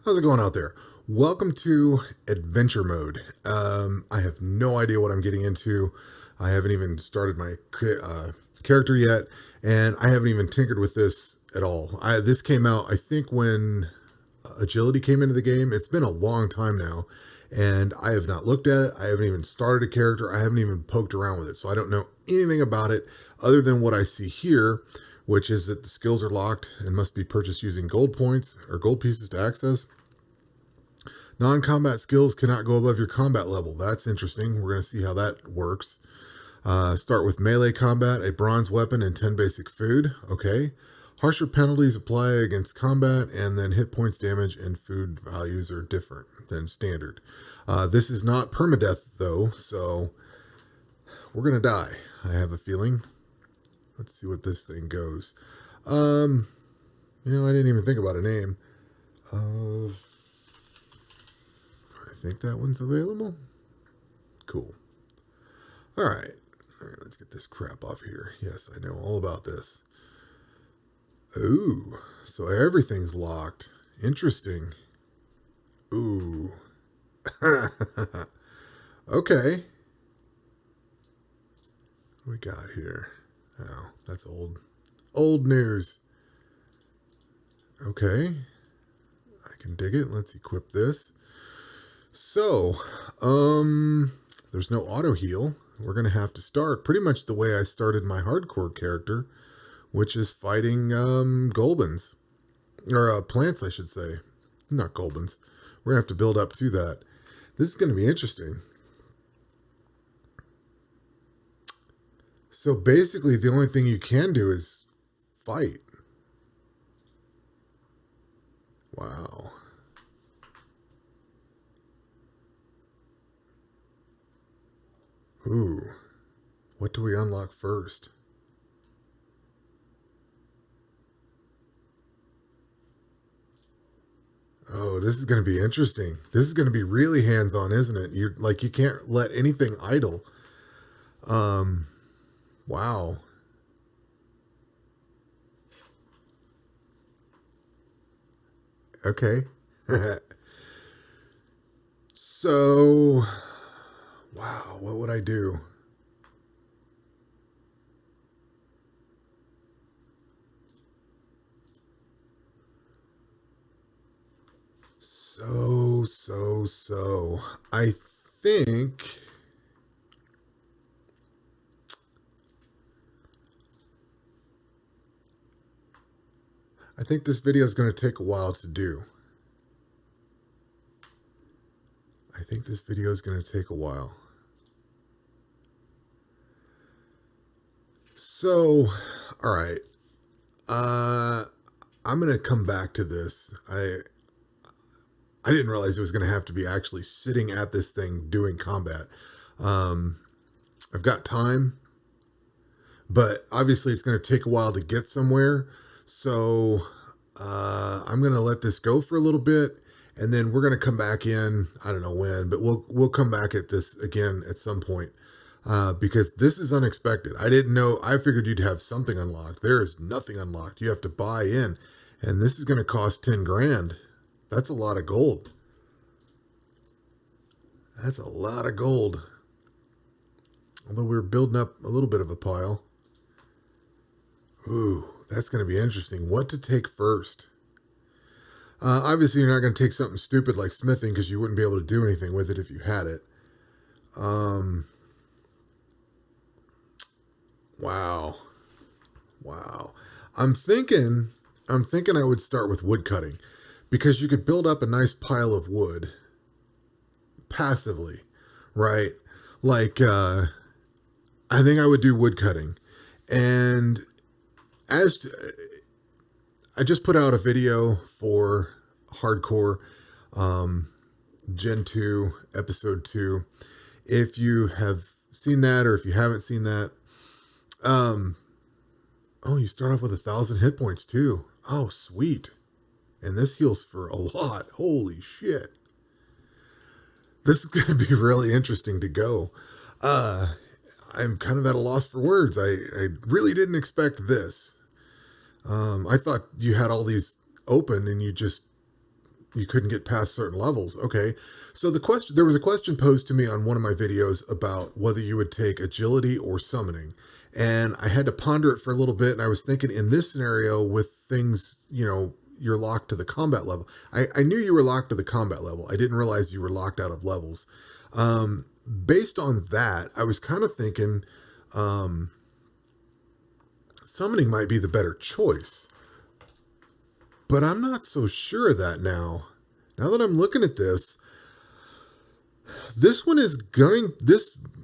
How's it going out there? Welcome to adventure mode. I have no idea what I'm getting into. I haven't even started my character yet, and I haven't even tinkered with this at all. This came out, I think, when agility came into the game. It's been a long time now, and I have not looked at it. I haven't even started a character. I haven't even poked around with it, so I don't know anything about it other than what I see here, which is that the skills are locked and must be purchased using gold points or gold pieces to access. Non-combat skills cannot go above your combat level. That's interesting. We're going to see how that works. Start with melee combat, a bronze weapon, and 10 basic food. Okay. Harsher penalties apply against combat, and then hit points, damage, and food values are different than standard. This is not permadeath, though, so we're going to die, I have a feeling. Let's see what this thing goes. I didn't even think about a name. I think that one's available. Cool. All right. Let's get this crap off here. Yes, I know all about this. Ooh, so everything's locked. Interesting. Ooh. Okay. What we got here? Oh, that's old news. Okay. I can dig it. Let's equip this. So, there's no auto heal. We're going to have to start pretty much the way I started my hardcore character, which is fighting Golbins. Or plants, I should say. Not Golbins. We're going to have to build up to that. This is going to be interesting. So basically, the only thing you can do is fight. Wow. Ooh. What do we unlock first? Oh, this is going to be interesting. This is going to be really hands-on, isn't it? You can't let anything idle. Wow. Okay. So, wow, what would I do? So. I think I think this video is going to take a while to do. I think this video is going to take a while. So, all right. I'm going to come back to this. I didn't realize it was going to have to be actually sitting at this thing doing combat. I've got time, but obviously it's going to take a while to get somewhere. So I'm going to let this go for a little bit, and then we're going to come back in. I don't know when, but we'll come back at this again at some point because this is unexpected. I didn't know. I figured you'd have something unlocked. There is nothing unlocked. You have to buy in, and this is going to cost 10 grand. That's a lot of gold. That's a lot of gold. Although we're building up a little bit of a pile. Ooh, that's going to be interesting. What to take first? Obviously, you're not going to take something stupid like smithing because you wouldn't be able to do anything with it if you had it. Wow. I'm thinking I would start with wood cutting because you could build up a nice pile of wood passively, right? Like, I think I would do wood cutting. And I just put out a video for hardcore Gen 2, episode 2. If you have seen that or if you haven't seen that, oh, you start off with 1,000 hit points too. Oh, sweet. And this heals for a lot. Holy shit. This is going to be really interesting to go. I'm kind of at a loss for words. I really didn't expect this. I thought you had all these open and you just you couldn't get past certain levels. Okay. So there was a question posed to me on one of my videos about whether you would take agility or summoning. And I had to ponder it for a little bit. And I was thinking in this scenario with things, you're locked to the combat level. I knew you were locked to the combat level. I didn't realize you were locked out of levels. Based on that, I was kind of thinking, summoning might be the better choice. But I'm not so sure of that now. Now that I'm looking at this this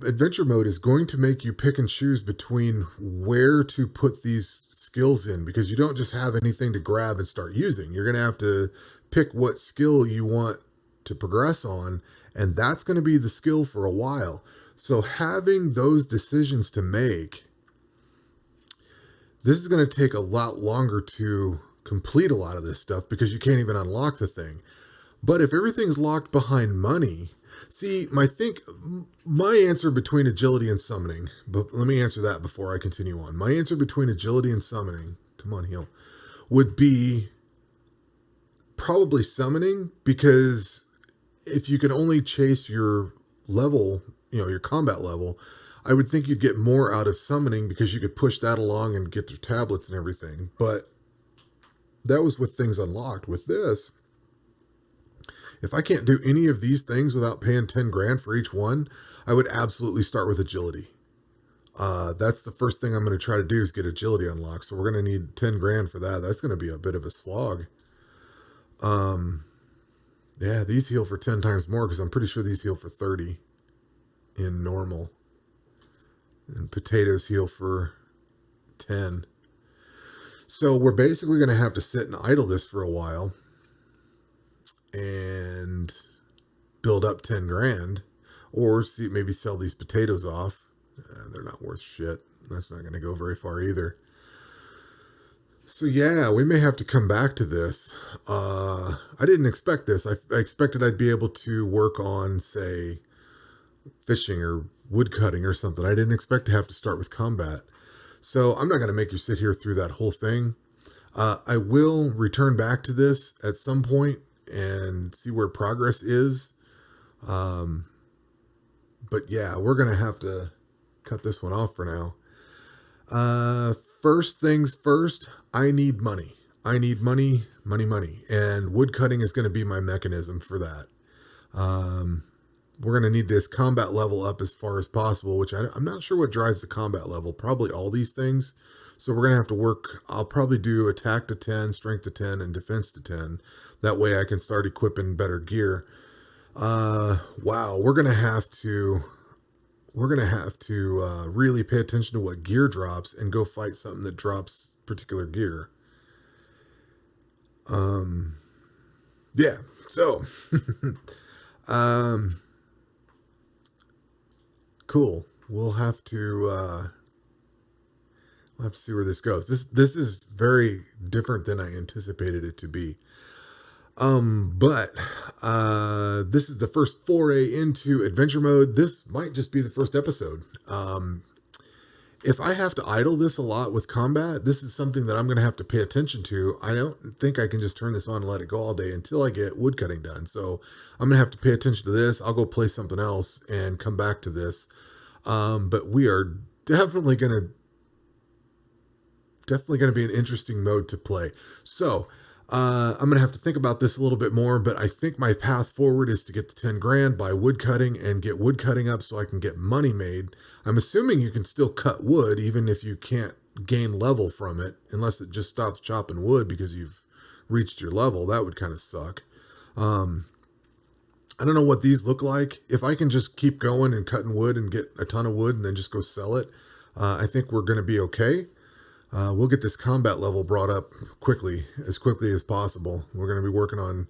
adventure mode is going to make you pick and choose between where to put these skills in, because you don't just have anything to grab and start using. You're going to have to pick what skill you want to progress on, and that's going to be the skill for a while. So having those decisions to make, this is going to take a lot longer to complete a lot of this stuff because you can't even unlock the thing. But if everything's locked behind money, see, my answer between agility and summoning, but let me answer that before I continue on. My answer between agility and summoning, come on, heal, would be probably summoning, because if you can only chase your level, your combat level, I would think you'd get more out of summoning because you could push that along and get their tablets and everything. But that was with things unlocked. With this, if I can't do any of these things without paying 10 grand for each one, I would absolutely start with agility. That's the first thing I'm going to try to do, is get agility unlocked. So we're going to need 10 grand for that. That's going to be a bit of a slog. Yeah, these heal for 10 times more, because I'm pretty sure these heal for 30 in normal. And potatoes heal for 10. So we're basically going to have to sit and idle this for a while and build up 10 grand, or maybe sell these potatoes off. They're not worth shit. That's not going to go very far either. So yeah, we may have to come back to this. I didn't expect this. I expected I'd be able to work on, say, fishing or wood cutting or something. I didn't expect to have to start with combat. So I'm not going to make you sit here through that whole thing. I will return back to this at some point and see where progress is. But yeah, we're going to have to cut this one off for now. First things first, I need money. I need money. And wood cutting is going to be my mechanism for that. We're going to need this combat level up as far as possible, which I'm not sure what drives the combat level. Probably all these things. So we're going to have to work. I'll probably do attack to 10, strength to 10, and defense to 10. That way I can start equipping better gear. Wow, we're going to have to really pay attention to what gear drops and go fight something that drops particular gear. Yeah, so cool. We'll have to see where this goes. This is very different than I anticipated it to be. But this is the first foray into adventure mode. This might just be the first episode. If I have to idle this a lot with combat, this is something that I'm going to have to pay attention to. I don't think I can just turn this on and let it go all day until I get woodcutting done. So I'm going to have to pay attention to this. I'll go play something else and come back to this. But we are definitely going to be an interesting mode to play. So I'm going to have to think about this a little bit more, but I think my path forward is to get the 10 grand by wood cutting and get wood cutting up so I can get money made. I'm assuming you can still cut wood even if you can't gain level from it, unless it just stops chopping wood because you've reached your level. That would kind of suck. I don't know what these look like. If I can just keep going and cutting wood and get a ton of wood and then just go sell it, I think we're going to be okay. We'll get this combat level brought up as quickly as possible. We're going to be working on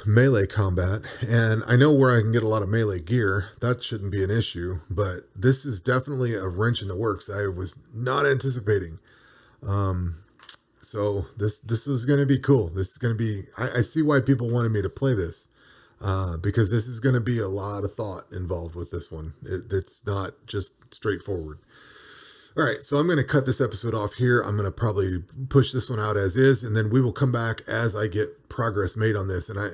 melee combat, and I know where I can get a lot of melee gear. That shouldn't be an issue, but this is definitely a wrench in the works I was not anticipating. So this is going to be cool. This is going to be, I see why people wanted me to play this, because this is going to be a lot of thought involved with this one. It's not just straightforward. All right, so I'm going to cut this episode off here. I'm going to probably push this one out as is, and then we will come back as I get progress made on this, and I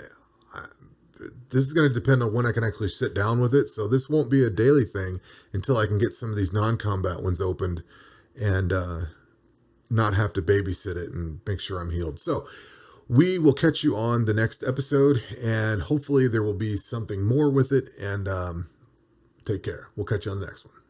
this is going to depend on when I can actually sit down with it. So this won't be a daily thing until I can get some of these non-combat ones opened and not have to babysit it and make sure I'm healed. So we will catch you on the next episode, and hopefully there will be something more with it. And take care. We'll catch you on the next one.